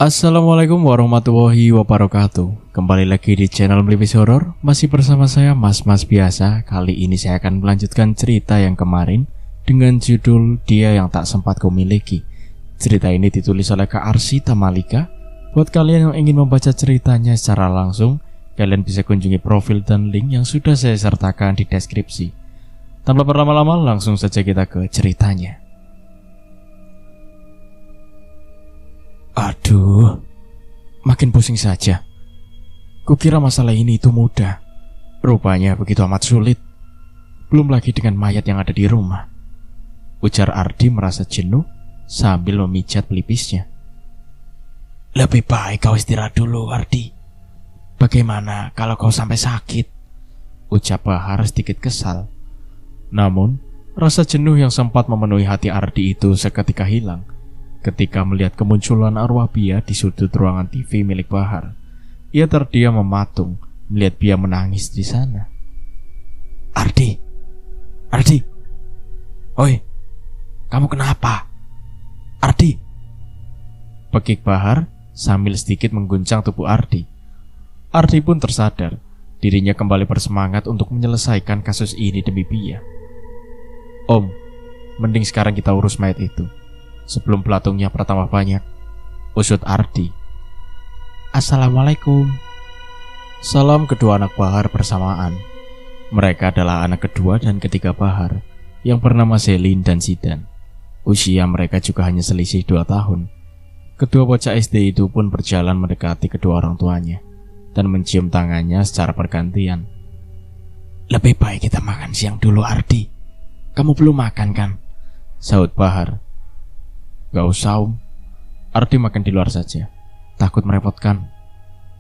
Assalamualaikum warahmatullahi wabarakatuh. Kembali lagi di channel Melipis Horor. Masih bersama saya Mas biasa. Kali ini saya akan melanjutkan cerita yang kemarin dengan judul Dia Yang Tak Sempat Ku Miliki. Cerita ini ditulis oleh Kak Arsita Malika. Buat kalian yang ingin membaca ceritanya secara langsung, kalian bisa kunjungi profil dan link yang sudah saya sertakan di deskripsi. Tanpa berlama-lama, langsung saja kita ke ceritanya. Aduh, makin pusing saja. Kukira masalah ini itu mudah. Rupanya begitu amat sulit. Belum lagi dengan mayat yang ada di rumah. Ujar Ardi merasa jenuh sambil memijat pelipisnya. Lebih baik kau istirahat dulu, Ardi. Bagaimana kalau kau sampai sakit? Ucap Bahar sedikit kesal. Namun, rasa jenuh yang sempat memenuhi hati Ardi itu seketika hilang ketika melihat kemunculan arwah Bia di sudut ruangan TV milik Bahar. Ia terdiam mematung melihat Bia menangis di sana. Ardi, oi, kamu kenapa? Ardi, pekik Bahar sambil sedikit mengguncang tubuh Ardi. Ardi pun tersadar dirinya kembali bersemangat untuk menyelesaikan kasus ini demi Bia. Om, mending sekarang kita urus mayat itu sebelum pelatungnya bertambah banyak, usut Ardi. Assalamualaikum. Salam kedua anak Bahar bersamaan. Mereka adalah anak kedua dan ketiga Bahar yang bernama Selin dan Zidan. Usia mereka juga hanya selisih 2 tahun. Kedua bocah SD itu pun berjalan mendekati kedua orang tuanya dan mencium tangannya secara bergantian. Lebih baik kita makan siang dulu, Ardi. Kamu belum makan kan? Sahut Bahar. Gak usah, Om. Ardi makan di luar saja. Takut merepotkan.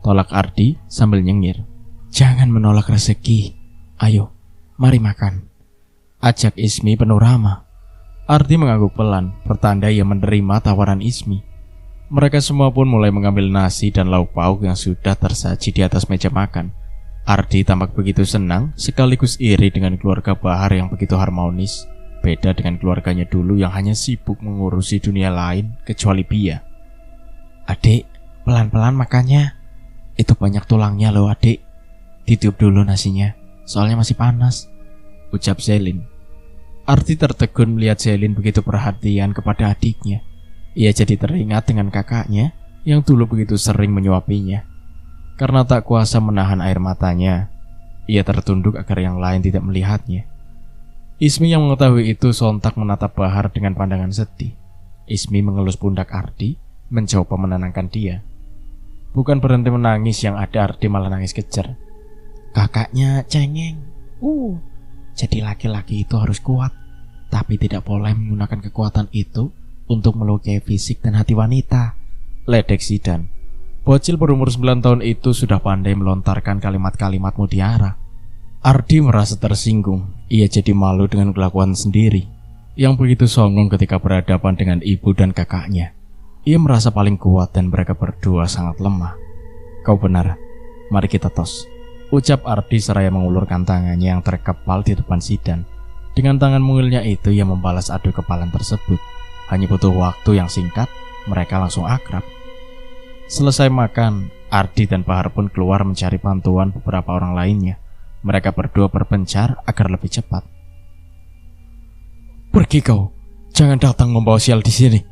Tolak Ardi sambil nyengir. Jangan menolak rezeki. Ayo, mari makan. Ajak Ismi penuh ramah. Ardi mengangguk pelan, pertanda ia menerima tawaran Ismi. Mereka semua pun mulai mengambil nasi dan lauk pauk yang sudah tersaji di atas meja makan. Ardi tampak begitu senang, sekaligus iri dengan keluarga Bahar yang begitu harmonis. Beda dengan keluarganya dulu yang hanya sibuk mengurusi dunia lain kecuali Bia. Adik, pelan-pelan makannya. Itu banyak tulangnya loh, adik. Ditiup dulu nasinya, soalnya masih panas, ucap Selin. Ardi tertegun melihat Selin begitu perhatian kepada adiknya. Ia jadi teringat dengan kakaknya yang dulu begitu sering menyuapinya. Karena tak kuasa menahan air matanya, ia tertunduk agar yang lain tidak melihatnya. Ismi yang mengetahui itu sontak menatap Bahar dengan pandangan sedih. Ismi mengelus pundak Ardi, mencoba menenangkan dia. Bukan berhenti menangis, yang ada Ardi malah nangis kejer. Kakaknya cengeng. Jadi laki-laki itu harus kuat, tapi tidak boleh menggunakan kekuatan itu untuk melukai fisik dan hati wanita, ledek Zidan. Bocil berumur 9 tahun itu sudah pandai melontarkan kalimat-kalimat mutiara. Ardi merasa tersinggung. Ia jadi malu dengan kelakuan sendiri yang begitu songong ketika berhadapan dengan ibu dan kakaknya. Ia merasa paling kuat dan mereka berdua sangat lemah. Kau benar, mari kita tos, ucap Ardi seraya mengulurkan tangannya yang terkepal di depan Zidan. Dengan tangan mungilnya itu ia membalas adu kepalan tersebut. Hanya butuh waktu yang singkat, mereka langsung akrab. Selesai makan, Ardi dan Bahar pun keluar mencari bantuan beberapa orang lainnya. Mereka berdua berpencar agar lebih cepat. Pergi kau, jangan datang membawa sial di sini.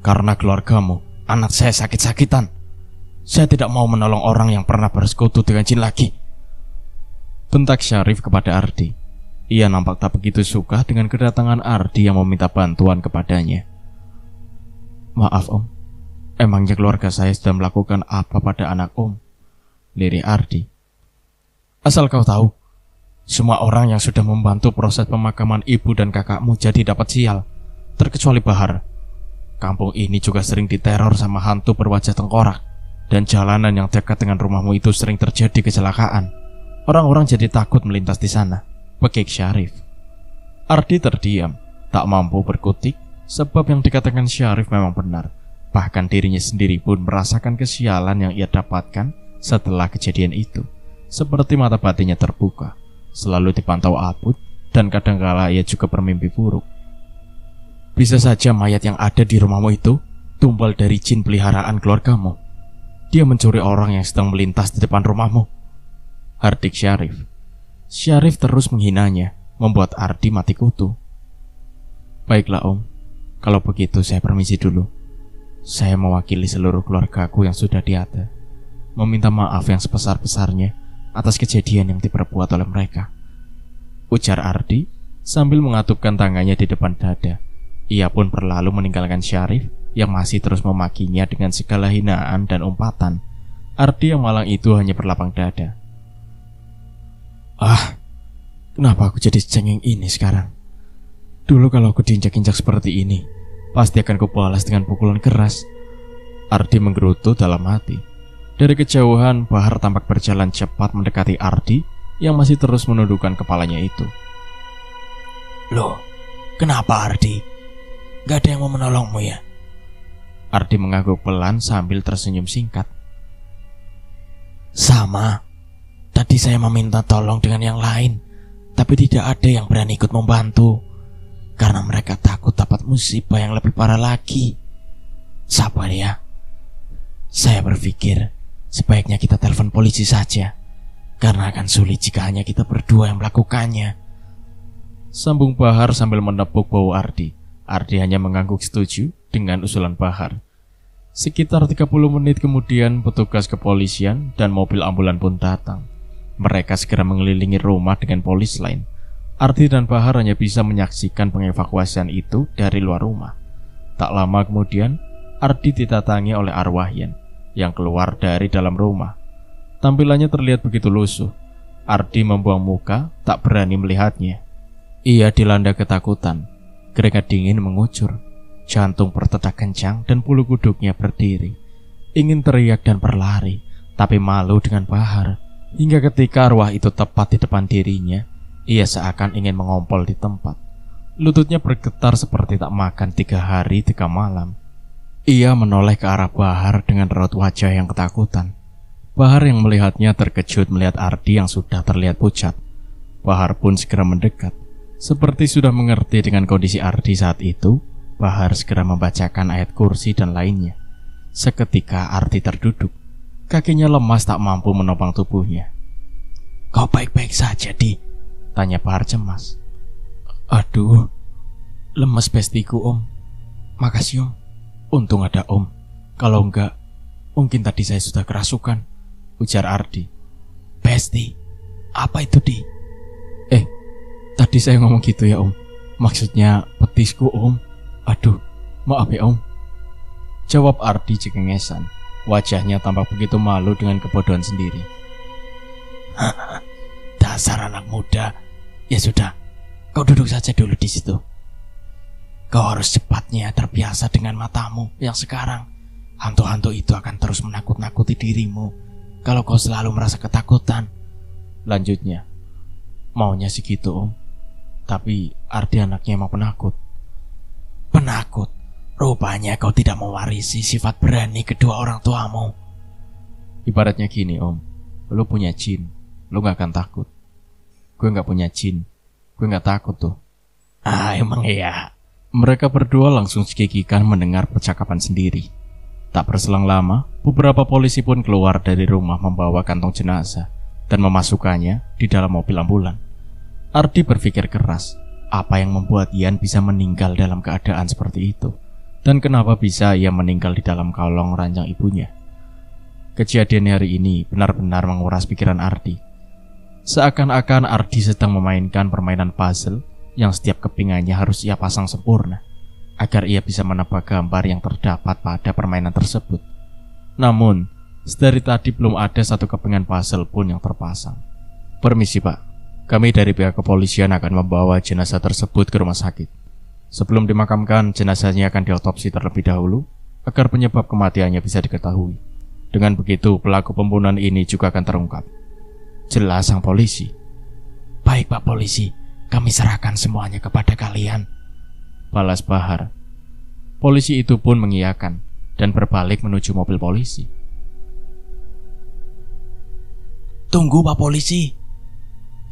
Karena keluargamu, anak saya sakit-sakitan. Saya tidak mau menolong orang yang pernah bersekutu dengan jin lagi, bentak Syarif kepada Ardi. Ia nampak tak begitu suka dengan kedatangan Ardi yang meminta bantuan kepadanya. Maaf Om, emangnya keluarga saya sudah melakukan apa pada anak Om? Lirih Ardi. Asal kau tahu, semua orang yang sudah membantu proses pemakaman ibu dan kakakmu jadi dapat sial, terkecuali Bahar. Kampung ini juga sering diteror sama hantu berwajah tengkorak, dan jalanan yang dekat dengan rumahmu itu sering terjadi kecelakaan. Orang-orang jadi takut melintas di sana, pekik Syarif. Ardi terdiam, tak mampu berkutik, sebab yang dikatakan Syarif memang benar. Bahkan dirinya sendiri pun merasakan kesialan yang ia dapatkan setelah kejadian itu. Seperti mata batinnya terbuka, selalu dipantau abut, dan kadangkala ia juga bermimpi buruk. Bisa saja mayat yang ada di rumahmu itu tumbal dari jin peliharaan keluargamu. Dia mencuri orang yang sedang melintas di depan rumahmu. Hardik Syarif. Syarif terus menghinanya, membuat Ardi mati kutu. Baiklah Om, kalau begitu saya permisi dulu. Saya mewakili seluruh keluargaku yang sudah tiada, meminta maaf yang sebesar-besarnya atas kejadian yang diperbuat oleh mereka, ujar Ardi sambil mengatupkan tangannya di depan dada. Ia pun berlalu meninggalkan Syarif yang masih terus memakinya dengan segala hinaan dan umpatan. Ardi yang malang itu hanya berlapang dada. Kenapa aku jadi cengeng ini sekarang? Dulu kalau aku diinjak-injak seperti ini, pasti akan kubalas dengan pukulan keras. Ardi menggerutu dalam hati. Dari kejauhan, Bahar tampak berjalan cepat mendekati Ardi yang masih terus menundukkan kepalanya itu. Loh, kenapa Ardi? Gak ada yang mau menolongmu ya? Ardi mengangguk pelan sambil tersenyum singkat. Sama, tadi saya meminta tolong dengan yang lain, tapi tidak ada yang berani ikut membantu, karena mereka takut dapat musibah yang lebih parah lagi. Sabar ya. Saya berpikir sebaiknya kita telepon polisi saja, karena akan sulit jika hanya kita berdua yang melakukannya, sambung Bahar sambil menepuk bahu Ardi. Ardi hanya mengangguk setuju dengan usulan Bahar. Sekitar 30 menit kemudian, petugas kepolisian dan mobil ambulan pun datang. Mereka segera mengelilingi rumah dengan polis lain. Ardi dan Bahar hanya bisa menyaksikan pengevakuasian itu dari luar rumah. Tak lama kemudian, Ardi didatangi oleh Arwahyan yang keluar dari dalam rumah. Tampilannya terlihat begitu lusuh. Ardi membuang muka, tak berani melihatnya. Ia dilanda ketakutan. Keringat dingin mengucur, jantung berdetak kencang dan bulu kuduknya berdiri. Ingin teriak dan berlari, tapi malu dengan Bahar. Hingga ketika arwah itu tepat di depan dirinya, ia seakan ingin mengompol di tempat. Lututnya bergetar seperti tak makan 3 hari 3 malam. Ia menoleh ke arah Bahar dengan raut wajah yang ketakutan. Bahar yang melihatnya terkejut melihat Ardi yang sudah terlihat pucat. Bahar pun segera mendekat. Seperti sudah mengerti dengan kondisi Ardi saat itu, Bahar segera membacakan ayat kursi dan lainnya. Seketika Ardi terduduk. Kakinya lemas tak mampu menopang tubuhnya. Kau baik-baik saja, Di? Tanya Bahar cemas. Aduh, lemes bestiku Om. Makasih Om. Untung ada Om. Kalau enggak, mungkin tadi saya sudah kerasukan, ujar Ardi. Besti? Apa itu, Di? Tadi saya ngomong gitu ya Om. Maksudnya petisku Om. Aduh, maaf ya Om, jawab Ardi cengengesan. Wajahnya tampak begitu malu dengan kebodohan sendiri. Dasar anak muda. Ya sudah, kau duduk saja dulu di situ. Kau harus cepatnya terbiasa dengan matamu yang sekarang. Hantu-hantu itu akan terus menakut-nakuti dirimu kalau kau selalu merasa ketakutan. Lanjutnya, maunya sih gitu Om, tapi Ardi anaknya emang penakut. Penakut? Rupanya kau tidak mewarisi sifat berani kedua orang tuamu. Ibaratnya gini Om, lu punya jin, lu gak akan takut. Gue gak punya jin, gue gak takut tuh. Emang iya? Mereka berdua langsung cekikikan mendengar percakapan sendiri. Tak berselang lama, beberapa polisi pun keluar dari rumah membawa kantong jenazah dan memasukkannya di dalam mobil ambulan. Ardi berpikir keras, apa yang membuat Ian bisa meninggal dalam keadaan seperti itu, dan kenapa bisa ia meninggal di dalam kolong ranjang ibunya. Kejadian hari ini benar-benar menguras pikiran Ardi. Seakan-akan Ardi sedang memainkan permainan puzzle yang setiap kepingannya harus ia pasang sempurna, agar ia bisa menebak gambar yang terdapat pada permainan tersebut. Namun, sedari tadi belum ada satu kepingan puzzle pun yang terpasang. Permisi Pak. Kami dari pihak kepolisian akan membawa jenazah tersebut ke rumah sakit. Sebelum dimakamkan, jenazahnya akan diotopsi terlebih dahulu agar penyebab kematiannya bisa diketahui. Dengan begitu, pelaku pembunuhan ini juga akan terungkap, jelas sang polisi. Baik Pak Polisi, kami serahkan semuanya kepada kalian, balas Bahar. Polisi itu pun mengiyakan dan berbalik menuju mobil polisi. Tunggu Pak Polisi.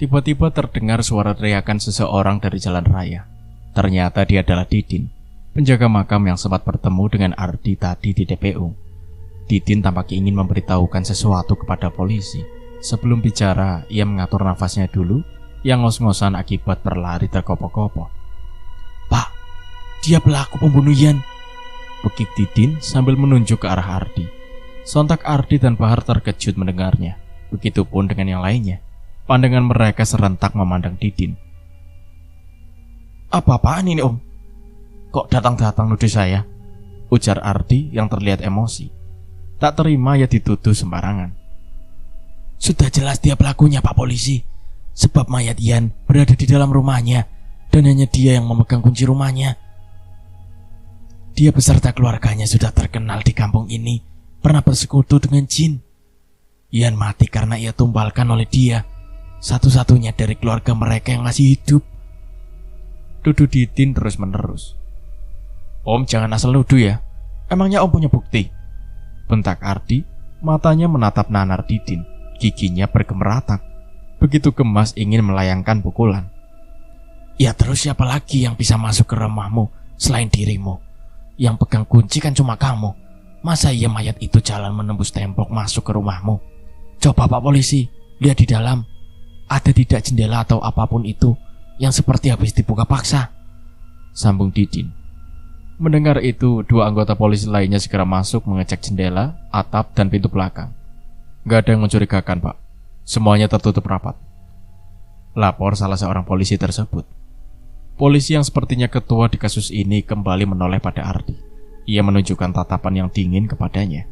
Tiba-tiba terdengar suara teriakan seseorang dari jalan raya. Ternyata dia adalah Didin. penjaga makam yang sempat bertemu dengan Ardi tadi di TPU. Didin tampak ingin memberitahukan sesuatu kepada polisi. Sebelum bicara, ia mengatur nafasnya dulu yang ngos-ngosan akibat berlari terkopoh-kopoh. "Pak, dia pelaku pembunuhan," bekik Didin sambil menunjuk ke arah Ardi. Sontak Ardi dan Bahar terkejut mendengarnya. Begitupun dengan yang lainnya. Pandangan mereka serentak memandang Didin. "Apa-apaan ini, Om? Kok datang-datang nuduh saya?" ujar Ardi yang terlihat emosi. Tak terima ia dituduh sembarangan. "Sudah jelas dia pelakunya, Pak Polisi. Sebab mayat Ian berada di dalam rumahnya dan hanya dia yang memegang kunci rumahnya. Dia beserta keluarganya sudah terkenal di kampung ini, pernah bersekutu dengan jin. Ian mati karena ia tumbalkan oleh dia, satu-satunya dari keluarga mereka yang masih hidup." Tuduh Didin terus menerus. "Om jangan asal nuduh ya. Emangnya Om punya bukti?" bentak Ardi, matanya menatap nanar Didin, giginya bergemeratak. Begitu gemas ingin melayangkan pukulan. "Ya terus siapa lagi yang bisa masuk ke rumahmu selain dirimu? Yang pegang kunci kan cuma kamu. Masa iya mayat itu jalan menembus tembok masuk ke rumahmu? Coba Pak Polisi, lihat di dalam. Ada tidak jendela atau apapun itu yang seperti habis dibuka paksa?" sambung Didin. Mendengar itu, dua anggota polisi lainnya segera masuk mengecek jendela, atap, dan pintu belakang. "Gak ada yang mencurigakan, Pak. Semuanya tertutup rapat," lapor salah seorang polisi tersebut. Polisi yang sepertinya ketua di kasus ini kembali menoleh pada Ardi. Ia menunjukkan tatapan yang dingin kepadanya.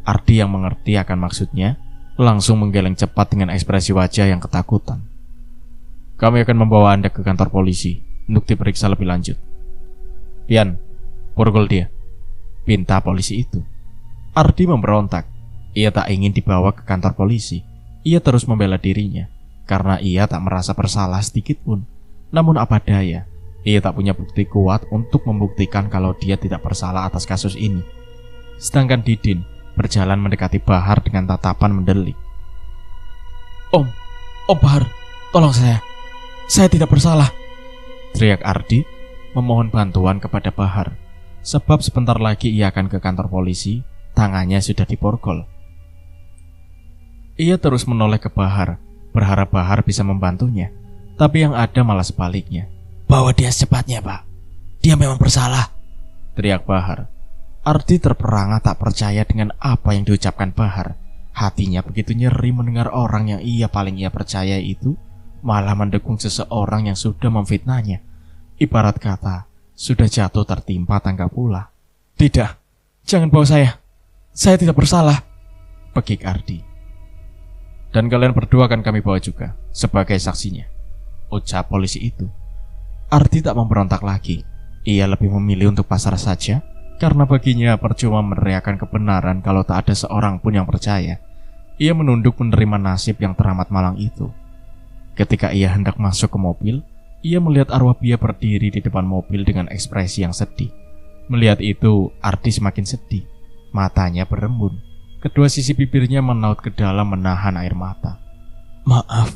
Ardi yang mengerti akan maksudnya, langsung menggeleng cepat dengan ekspresi wajah yang ketakutan. "Kami akan membawa Anda ke kantor polisi untuk diperiksa lebih lanjut. Pian, pukul dia," pinta polisi itu. Ardi memberontak. Ia tak ingin dibawa ke kantor polisi. Ia terus membela dirinya karena ia tak merasa bersalah sedikit pun. Namun apa daya, ia tak punya bukti kuat untuk membuktikan kalau dia tidak bersalah atas kasus ini. Sedangkan Didin berjalan mendekati Bahar dengan tatapan mendelik. Om Bahar, tolong saya tidak bersalah," teriak Ardi memohon bantuan kepada Bahar. Sebab sebentar lagi ia akan ke kantor polisi, tangannya sudah diborgol. Ia terus menoleh ke Bahar, berharap Bahar bisa membantunya. Tapi yang ada malah sebaliknya. "Bawa dia secepatnya, Pak. Dia memang bersalah," teriak Bahar. Ardi terperangah tak percaya dengan apa yang diucapkan Bahar. Hatinya begitu nyeri mendengar orang yang paling ia percaya itu malah mendukung seseorang yang sudah memfitnahnya. Ibarat kata, sudah jatuh tertimpa tangga pula. "Tidak, jangan bawa saya. Saya tidak bersalah," bekik Ardi. "Dan kalian berdua akan kami bawa juga sebagai saksinya," ucap polisi itu. Ardi tak memberontak lagi. Ia lebih memilih untuk pasrah saja, karena baginya percuma meneriakkan kebenaran kalau tak ada seorang pun yang percaya. Ia menunduk menerima nasib yang teramat malang itu. Ketika ia hendak masuk ke mobil, ia melihat arwah Bia berdiri di depan mobil dengan ekspresi yang sedih. Melihat itu, Ardi semakin sedih. Matanya berembun. Kedua sisi bibirnya menaut ke dalam menahan air mata. "Maaf,"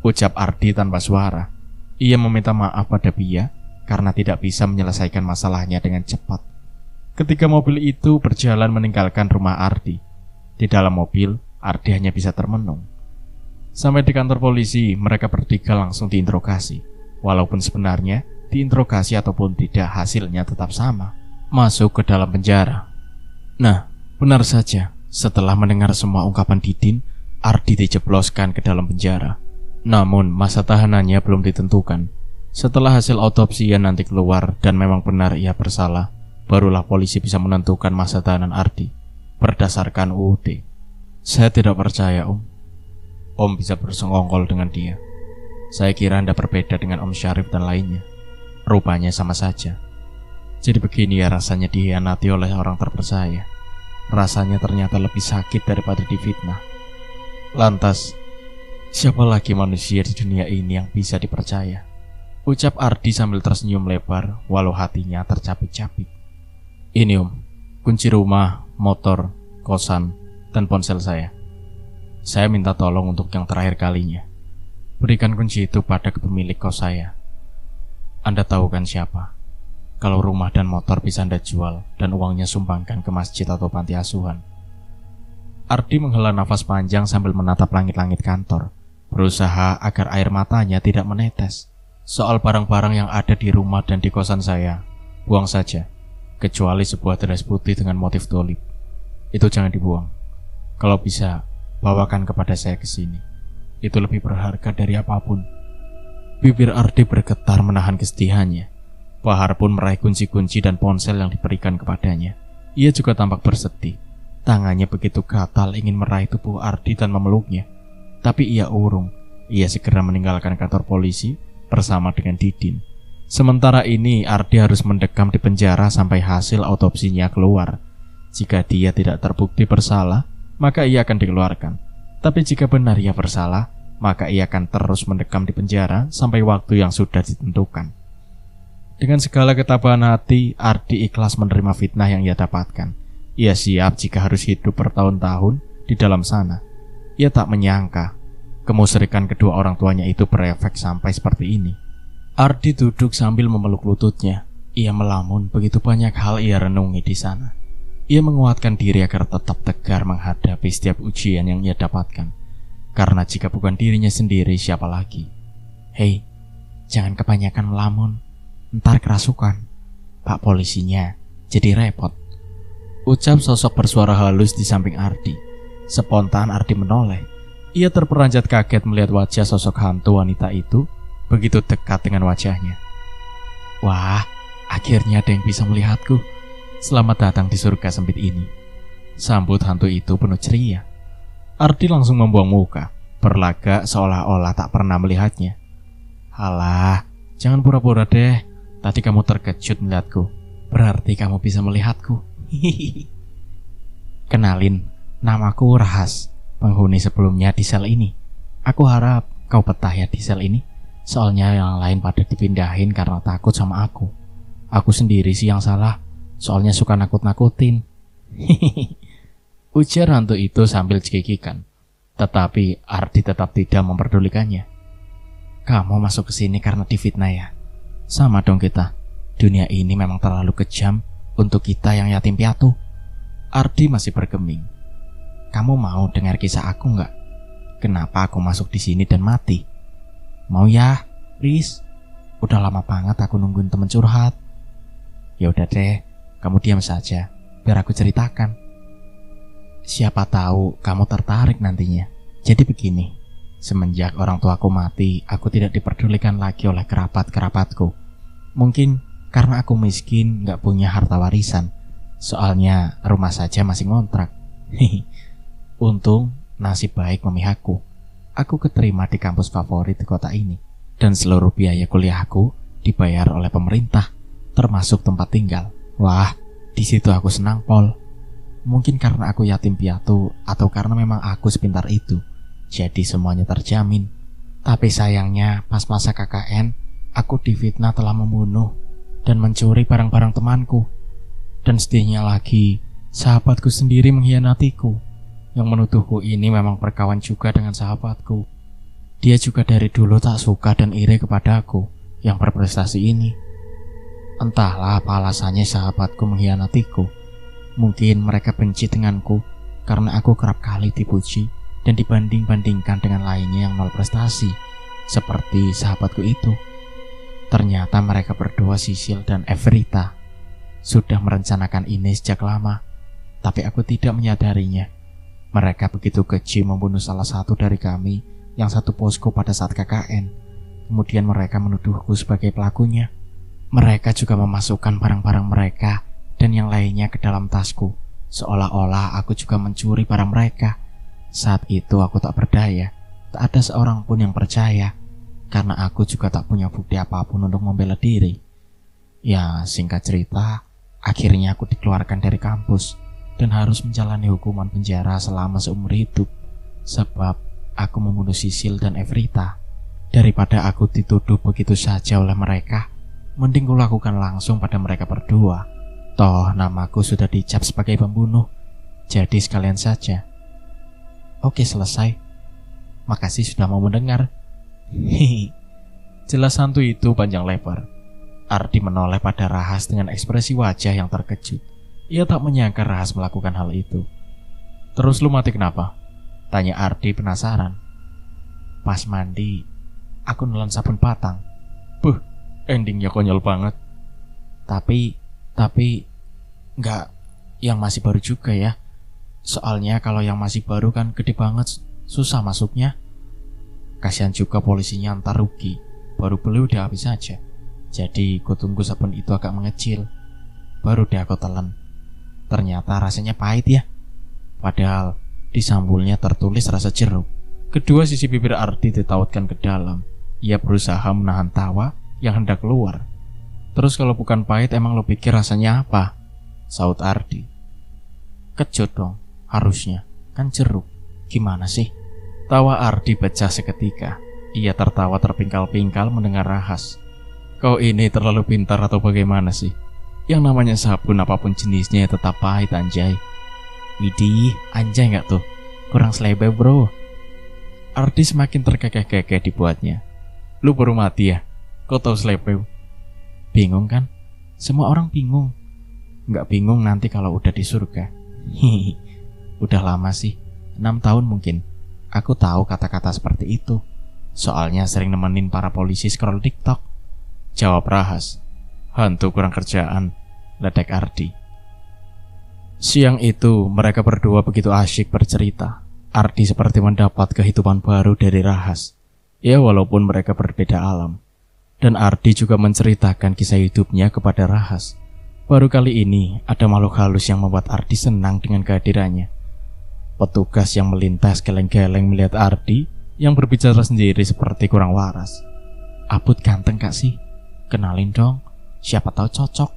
ucap Ardi tanpa suara. Ia meminta maaf pada Bia karena tidak bisa menyelesaikan masalahnya dengan cepat. Ketika mobil itu berjalan meninggalkan rumah Ardi, di dalam mobil, Ardi hanya bisa termenung. Sampai di kantor polisi, mereka bertiga langsung diinterogasi. Walaupun sebenarnya diinterogasi ataupun tidak, hasilnya tetap sama, masuk ke dalam penjara. Nah, benar saja, setelah mendengar semua ungkapan Didin, Ardi dijebloskan ke dalam penjara. Namun masa tahanannya belum ditentukan. Setelah hasil otopsi yang nanti keluar dan memang benar ia bersalah, barulah polisi bisa menentukan masa tahanan Ardi berdasarkan UUD. "Saya tidak percaya, Om bisa bersengongkol dengan dia. Saya kira Anda berbeda dengan Om Syarif dan lainnya. Rupanya sama saja. Jadi begini ya rasanya dihianati oleh orang terpercaya. Rasanya ternyata lebih sakit daripada difitnah. Lantas, siapa lagi manusia di dunia ini yang bisa dipercaya?" ucap Ardi sambil tersenyum lebar walau hatinya tercapik-capik. "Ini kunci rumah, motor, kosan, dan ponsel saya. Saya minta tolong untuk yang terakhir kalinya. Berikan kunci itu pada pemilik kos saya. Anda tahu kan siapa? kalau rumah dan motor bisa Anda jual dan uangnya sumbangkan ke masjid atau panti asuhan. Ardi menghela nafas panjang sambil menatap langit-langit kantor, berusaha agar air matanya tidak menetes. Soal barang-barang yang ada di rumah dan di kosan saya, buang saja, kecuali sebuah dress putih dengan motif tulip. Itu jangan dibuang. Kalau bisa, bawakan kepada saya ke sini. Itu lebih berharga dari apapun. Bibir Ardi bergetar menahan kesedihannya. Bahar pun meraih kunci-kunci dan ponsel yang diberikan kepadanya. Ia juga tampak bersedih. Tangannya begitu gatal ingin meraih tubuh Ardi dan memeluknya. Tapi ia urung. Ia segera meninggalkan kantor polisi bersama dengan Didin. Sementara ini Ardi harus mendekam di penjara sampai hasil autopsinya keluar. Jika dia tidak terbukti bersalah, maka ia akan dikeluarkan. Tapi jika benar ia bersalah, maka ia akan terus mendekam di penjara sampai waktu yang sudah ditentukan. Dengan segala ketabahan hati, Ardi ikhlas menerima fitnah yang ia dapatkan. Ia siap jika harus hidup bertahun-tahun di dalam sana. Ia tak menyangka kemusyrikan kedua orang tuanya itu berefek sampai seperti ini. Ardi duduk sambil memeluk lututnya. Ia melamun, begitu banyak hal ia renungi di sana. Ia menguatkan diri agar tetap tegar menghadapi setiap ujian yang ia dapatkan. Karena jika bukan dirinya sendiri, siapa lagi? Hei, jangan kebanyakan melamun. Ntar kerasukan. Pak polisinya jadi repot. Ucap sosok bersuara halus di samping Ardi. Spontan Ardi menoleh. Ia terperanjat kaget melihat wajah sosok hantu wanita itu begitu dekat dengan wajahnya. Wah, akhirnya ada yang bisa melihatku. Selamat datang di surga sempit ini. Sambut hantu itu penuh ceria. Ardi langsung membuang muka, berlagak seolah-olah tak pernah melihatnya. Halah, jangan pura-pura deh. Tadi kamu terkejut melihatku. Berarti kamu bisa melihatku. Kenalin, namaku Rahas, penghuni sebelumnya di sel ini. Aku harap kau betah ya di sel ini. Soalnya yang lain pada dipindahin karena takut sama aku. Aku sendiri sih yang salah, soalnya suka nakut-nakutin. Ujar hantu itu sambil cekikikan. Tetapi Ardi tetap tidak memperdulikannya. Kamu masuk ke sini karena difitnah ya? Sama dong kita. Dunia ini memang terlalu kejam untuk kita yang yatim piatu. Ardi masih bergeming. Kamu mau dengar kisah aku nggak? Kenapa aku masuk di sini dan mati? Mau ya, please. Udah lama banget aku nungguin temen curhat. Ya udah deh, kamu diam saja, biar aku ceritakan. Siapa tahu kamu tertarik nantinya. Jadi begini, semenjak orang tuaku mati, aku tidak diperdulikan lagi oleh kerabat-kerabatku. Mungkin karena aku miskin, gak punya harta warisan. Soalnya rumah saja masih ngontrak. Untung nasib baik memihakku. Aku keterima di kampus favorit di kota ini. Dan seluruh biaya kuliahku dibayar oleh pemerintah, termasuk tempat tinggal. Wah, di situ aku senang, Pol. Mungkin karena aku yatim piatu atau karena memang aku sepintar itu, jadi semuanya terjamin. Tapi sayangnya pas masa KKN, aku difitnah telah membunuh dan mencuri barang-barang temanku. Dan sedihnya lagi, sahabatku sendiri mengkhianatiku. Yang menuduhku ini memang berkawan juga dengan sahabatku. Dia juga dari dulu tak suka dan iri kepadaku yang berprestasi ini. Entahlah apa alasannya sahabatku mengkhianatiku. Mungkin mereka benci denganku karena aku kerap kali dipuji dan dibanding-bandingkan dengan lainnya yang nol prestasi, seperti sahabatku itu. Ternyata mereka berdua, Sisil dan Everita, sudah merencanakan ini sejak lama, tapi aku tidak menyadarinya. Mereka begitu keji membunuh salah satu dari kami yang satu posko pada saat KKN. Kemudian mereka menuduhku sebagai pelakunya. Mereka juga memasukkan barang-barang mereka dan yang lainnya ke dalam tasku, seolah-olah aku juga mencuri barang mereka. Saat itu aku tak berdaya, tak ada seorang pun yang percaya, karena aku juga tak punya bukti apapun untuk membela diri. Ya, singkat cerita, akhirnya aku dikeluarkan dari kampus dan harus menjalani hukuman penjara selama seumur hidup, sebab aku membunuh Sisil dan Everita. Daripada aku dituduh begitu saja oleh mereka, mending kulakukan langsung pada mereka berdua. Toh namaku sudah dicap sebagai pembunuh, jadi sekalian saja. Oke, selesai. Makasih sudah mau mendengar. Hehe. Jelas hantu itu panjang lebar. Ardi menoleh pada Rahas dengan ekspresi wajah yang terkejut. Ia tak menyangka Rahas melakukan hal itu. "Terus lu mati kenapa?" tanya Ardi penasaran. "Pas mandi, aku nelan sabun batang." "Buh, endingnya konyol banget." Tapi, enggak, yang masih baru juga ya. Soalnya kalau yang masih baru kan gede banget, susah masuknya. Kasihan juga polisinya, ntar rugi. Baru beli udah habis aja. Jadi ku tunggu sabun itu agak mengecil, baru deh aku telan. Ternyata rasanya pahit ya. Padahal di sambulnya tertulis rasa jeruk. Kedua sisi bibir Ardi ditautkan ke dalam. Ia berusaha menahan tawa yang hendak keluar. "Terus kalau bukan pahit emang lo pikir rasanya apa?" saut Ardi. "Kecut dong, harusnya. Kan jeruk. Gimana sih?" Tawa Ardi pecah seketika. Ia tertawa terpingkal-pingkal mendengar Rahas. "Kau ini terlalu pintar atau bagaimana sih? Yang namanya sabun apapun jenisnya tetap pahit, anjay." "Widih, anjay gak tuh? Kurang selebe bro." Ardi semakin terkekeh-kekeh dibuatnya. "Lu baru mati ya? Kau tahu selebe?" "Bingung kan? Semua orang bingung. Gak bingung nanti kalau udah di surga." "Hihi, udah lama sih, 6 tahun mungkin. Aku tahu kata-kata seperti itu. Soalnya sering nemenin para polisi scroll TikTok," jawab Rahas. "Hantu kurang kerjaan," ledek Ardi. Siang itu mereka berdua begitu asyik bercerita. Ardi seperti mendapat kehidupan baru dari Rahas. Ya walaupun mereka berbeda alam. Dan Ardi juga menceritakan kisah hidupnya kepada Rahas. Baru kali ini ada makhluk halus yang membuat Ardi senang dengan kehadirannya. Petugas yang melintas geleng-geleng melihat Ardi yang berbicara sendiri seperti kurang waras. "Abut ganteng gak sih? Kenalin dong, siapa tahu cocok.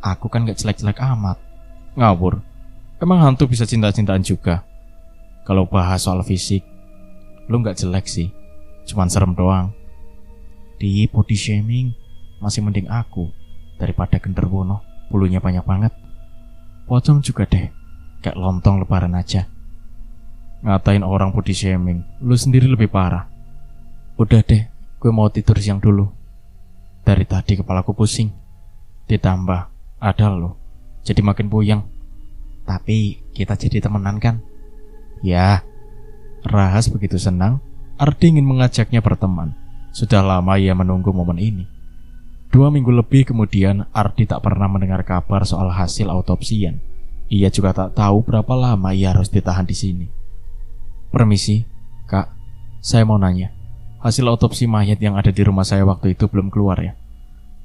Aku kan gak jelek-jelek amat." "Ngawur, emang hantu bisa cinta-cintaan juga? Kalau bahas soal fisik, lu gak jelek sih, cuman serem doang." "Di body shaming masih mending aku daripada genderwono, bulunya banyak banget. Pocong juga deh, kayak lontong lebaran aja." "Ngatain orang body shaming, lu sendiri lebih parah." "Udah deh, gue mau tidur siang dulu. Dari tadi kepalaku pusing. Ditambah ada lo, jadi makin puyeng. Tapi kita jadi temenan kan?" "Ya." Rahas begitu senang, Ardi ingin mengajaknya berteman. Sudah lama ia menunggu momen ini. 2 minggu lebih kemudian, Ardi tak pernah mendengar kabar soal hasil autopsian. Ia juga tak tahu berapa lama ia harus ditahan di sini. "Permisi, Kak, saya mau nanya. Hasil autopsi mayat yang ada di rumah saya waktu itu belum keluar ya?"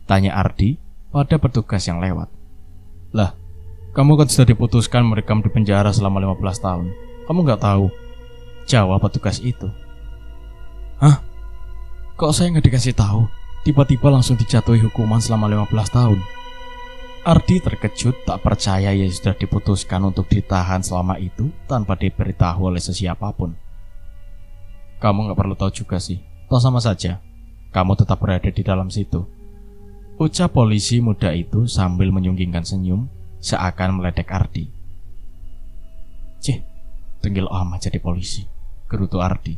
tanya Ardi pada petugas yang lewat. "Lah, kamu kan sudah diputuskan merekam di penjara selama 15 tahun. Kamu gak tahu?" jawab petugas itu. "Hah? Kok saya gak dikasih tahu? Tiba-tiba langsung dijatuhi hukuman selama 15 tahun. Ardi terkejut tak percaya ia sudah diputuskan untuk ditahan selama itu tanpa diberitahu oleh sesiapapun. "Kamu gak perlu tahu juga sih, toh sama saja. Kamu tetap berada di dalam situ," ucap polisi muda itu sambil menyunggingkan senyum seakan meledek Ardi. "Cih, tenggel amat jadi polisi," gerutu Ardi.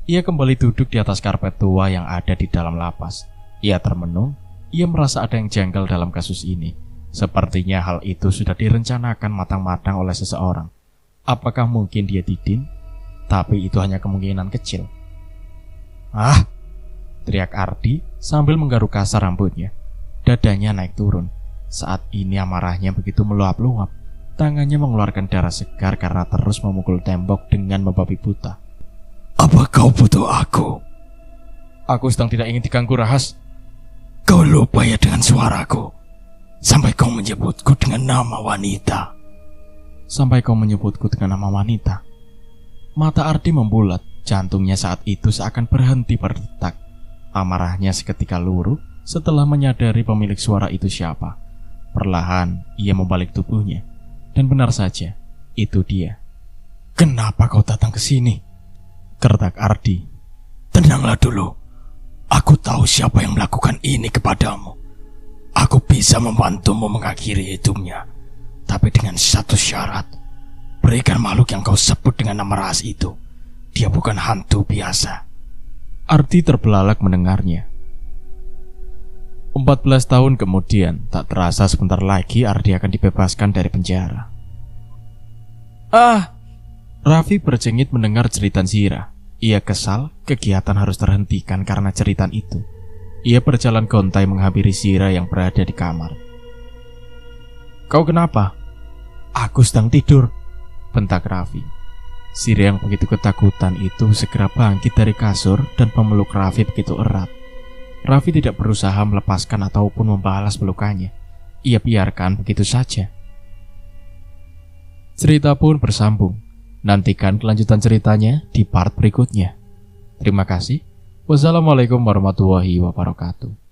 Ia kembali duduk di atas karpet tua yang ada di dalam lapas. Ia termenung. Ia merasa ada yang janggal dalam kasus ini. Sepertinya hal itu sudah direncanakan matang-matang oleh seseorang. Apakah mungkin dia Didin? Tapi itu hanya kemungkinan kecil. "Ah!" teriak Ardi sambil menggaruk kasar rambutnya. Dadanya naik turun. Saat ini amarahnya begitu meluap-luap. Tangannya mengeluarkan darah segar karena terus memukul tembok dengan membabi buta. "Apa kau butuh aku?" "Aku sedang tidak ingin diganggu, Rahas." "Kau lupa ya dengan suaraku? Sampai kau menyebutku dengan nama wanita." "Sampai kau menyebutku dengan nama wanita?" Mata Ardi membulat. Jantungnya saat itu seakan berhenti berdetak. Amarahnya seketika luruh setelah menyadari pemilik suara itu siapa. Perlahan ia membalik tubuhnya. Dan benar saja, itu dia. "Kenapa kau datang ke sini?" gertak Ardi. "Tenanglah dulu. Aku tahu siapa yang melakukan ini kepadamu. Aku bisa membantumu mengakhiri hidupnya. Tapi dengan satu syarat. Berikan makhluk yang kau sebut dengan nama Rahas itu. Dia bukan hantu biasa." Ardi terbelalak mendengarnya. 14 tahun kemudian, tak terasa sebentar lagi Ardi akan dibebaskan dari penjara. Raffi berjengit mendengar jeritan Zira. Ia kesal, kegiatan harus terhentikan karena jeritan itu. Ia berjalan gontai menghampiri Zira yang berada di kamar. "Kau kenapa?" "Aku sedang tidur," bentak Raffi. Zira yang begitu ketakutan itu segera bangkit dari kasur dan memeluk Raffi begitu erat. Raffi tidak berusaha melepaskan ataupun membalas pelukannya. Ia biarkan begitu saja. Cerita pun bersambung. Nantikan kelanjutan ceritanya di part berikutnya. Terima kasih. Wassalamualaikum warahmatullahi wabarakatuh.